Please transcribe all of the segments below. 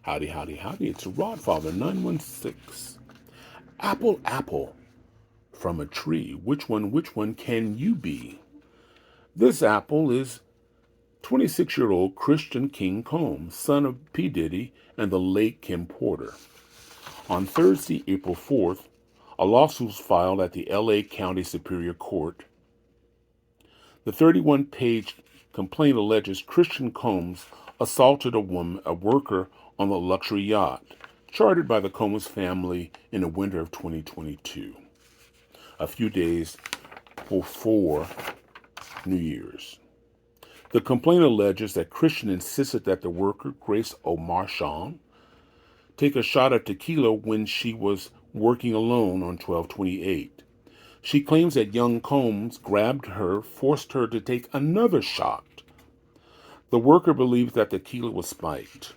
Howdy, howdy, howdy. It's Rodfather 916. Apple, apple from a tree. Which one can you be? This apple is 26-year-old Christian King Combs, son of P. Diddy and the late Kim Porter. On Thursday, April 4th, a lawsuit was filed at the L.A. County Superior Court. The 31-page complaint alleges Christian Combs assaulted a worker on the luxury yacht chartered by the Combs family in the winter of 2022, a few days before New Year's. The complaint alleges that Christian insisted that the worker, Grace O'Marchand, take a shot of tequila when she was working alone on 12/28. She claims that young Combs grabbed her, forced her to take another shot. The worker believes that the tequila was spiked.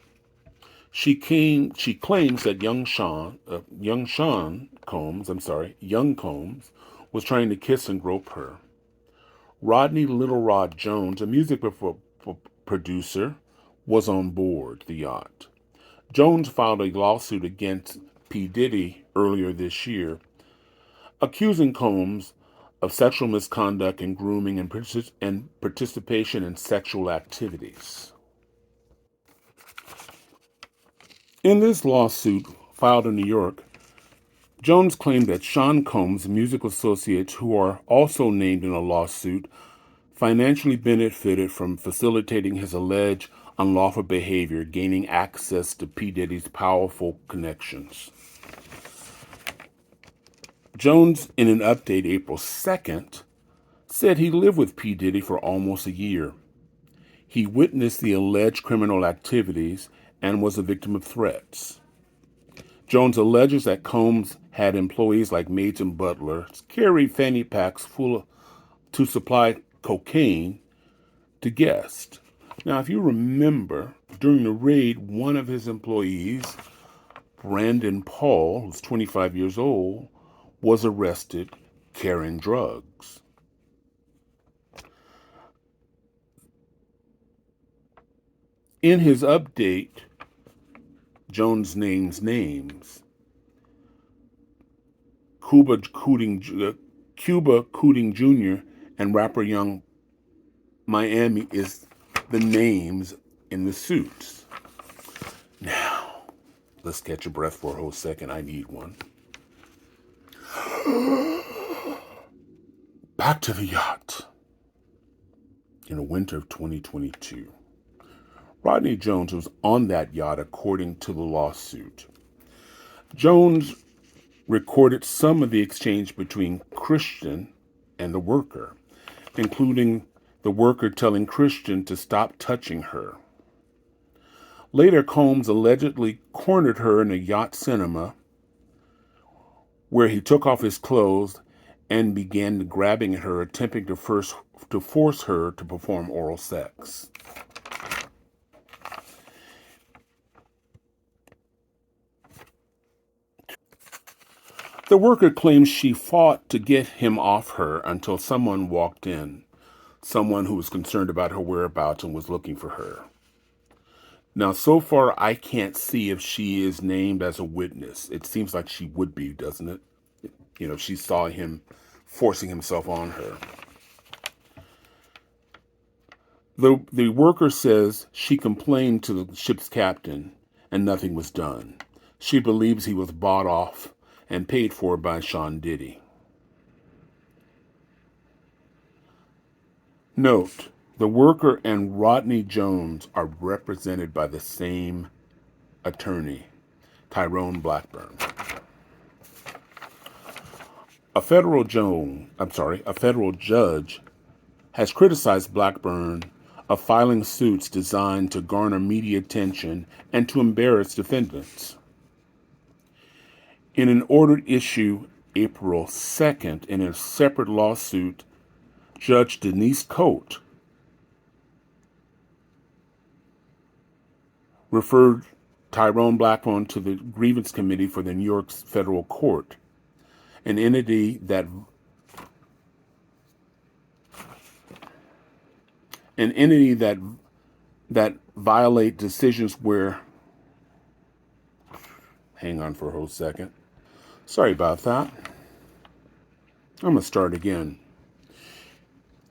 She claims that young Combs was trying to kiss and grope her. Rodney Little Rod Jones, a music producer, was on board the yacht. Jones filed a lawsuit against P. Diddy earlier this year, accusing Combs of sexual misconduct and grooming and participation in sexual activities. In this lawsuit filed in New York, Jones claimed that Sean Combs' musical associates, who are also named in a lawsuit, financially benefited from facilitating his alleged unlawful behavior, gaining access to P. Diddy's powerful connections. Jones, in an update April 2nd, said he lived with P. Diddy for almost a year. He witnessed the alleged criminal activities and was a victim of threats. Jones alleges that Combs had employees like maids and butlers carry fanny packs full to supply cocaine to guests. Now, if you remember, during the raid, one of his employees, Brandon Paul, who's 25 years old, was arrested carrying drugs. In his update, Jones names Cuba Gooding Jr. and rapper Young Miami is the names in the suits. Now, let's catch a breath for a whole second. I need one. Back to the yacht. In the winter of 2022. Rodney Jones was on that yacht according to the lawsuit. Jones recorded some of the exchange between Christian and the worker, including the worker telling Christian to stop touching her. Later, Combs allegedly cornered her in a yacht cinema where he took off his clothes and began grabbing at her, attempting to force her to perform oral sex. The worker claims she fought to get him off her until someone walked in, someone who was concerned about her whereabouts and was looking for her. Now, so far, I can't see if she is named as a witness. It seems like she would be, doesn't it? You know, she saw him forcing himself on her. The worker says she complained to the ship's captain and nothing was done. She believes he was bought off and paid for by Sean Diddy. Note, the worker and Rodney Jones are represented by the same attorney, Tyrone Blackburn. A federal judge has criticized Blackburn of filing suits designed to garner media attention and to embarrass defendants. In an order issued April 2nd in a separate lawsuit, Judge Denise Coate referred Tyrone Blackburn to the Grievance Committee for the New York Federal Court, an entity that violate decisions where Hang on for a whole second. Sorry about that. I'm going to start again.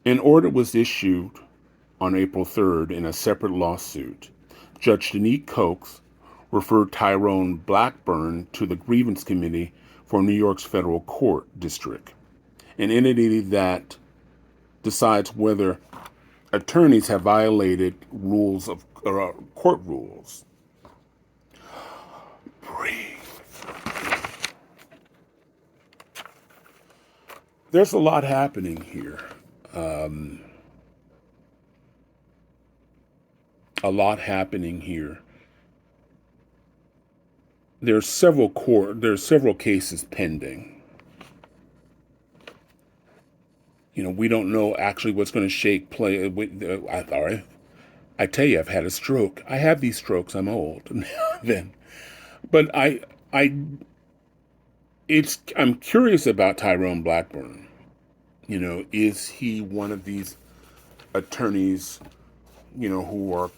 An order was issued on April 3rd in a separate lawsuit. Judge Denise Coates referred Tyrone Blackburn to the Grievance Committee for New York's Federal Court District, an entity that decides whether attorneys have violated rules of court rules. Breathe. There's a lot happening here. A lot happening here. There's several cases pending. We don't know actually what's going to I tell you, I've had a stroke. I have these strokes. I'm old. But I'm curious about Tyrone Blackburn. Is he one of these attorneys, who are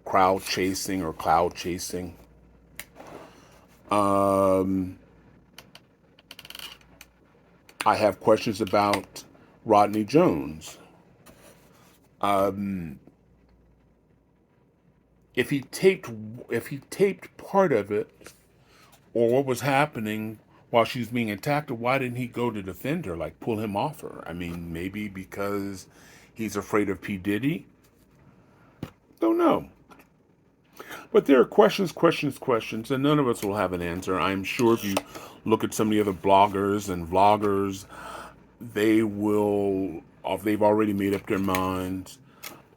crowd chasing or cloud chasing? I have questions about Rodney Jones. If he taped part of it, or what was happening while she was being attacked, why didn't he go to defend her, like pull him off her? I mean, maybe because he's afraid of P. Diddy? Don't know. But there are questions, and none of us will have an answer. I'm sure if you look at some of the other bloggers and vloggers, they've already made up their minds.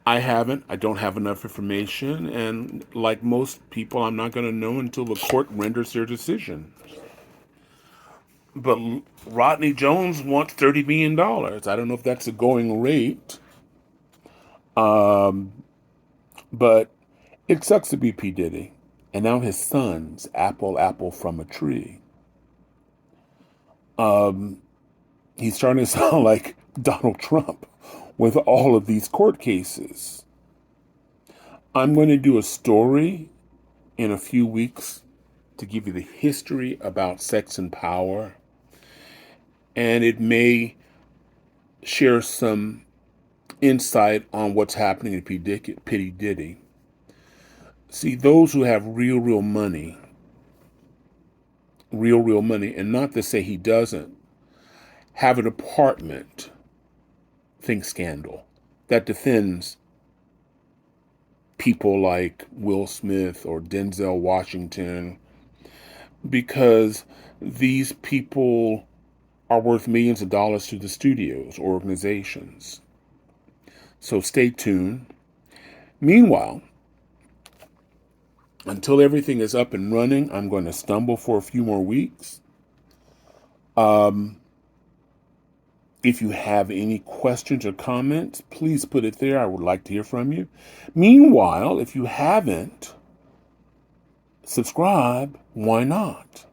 I haven't. I don't have enough information, and like most people, I'm not going to know until the court renders their decision. But Rodney Jones wants $30 million. I don't know if that's a going rate. But it sucks to be P. Diddy. And now his sons, apple from a tree. He's starting to sound like Donald Trump with all of these court cases. I'm going to do a story in a few weeks to give you the history about sex and power. And it may share some insight on what's happening in P. Diddy. See, those who have real money, and not to say he doesn't, have a department, think scandal, that defends people like Will Smith or Denzel Washington, because these people are worth millions of dollars to the studios, organizations. So stay tuned. Meanwhile, until everything is up and running, I'm going to stumble for a few more weeks. If you have any questions or comments, please put it there. I would like to hear from you. Meanwhile, if you haven't subscribed, why not?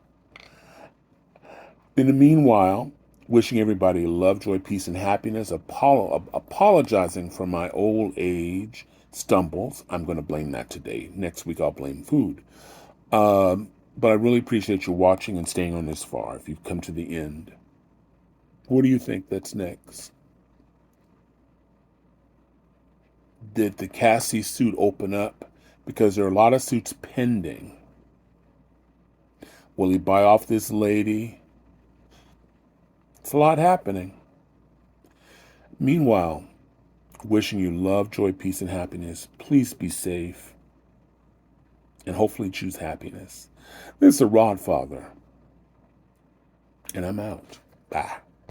In the meanwhile, wishing everybody love, joy, peace, and happiness, apologizing for my old age stumbles. I'm going to blame that today. Next week, I'll blame food. But I really appreciate you watching and staying on this far if you've come to the end. What do you think that's next? Did the Cassie suit open up? Because there are a lot of suits pending. Will he buy off this lady? It's a lot happening. Meanwhile, wishing you love, joy, peace, and happiness. Please be safe. And hopefully choose happiness. This is the Rod Father. And I'm out. Bye.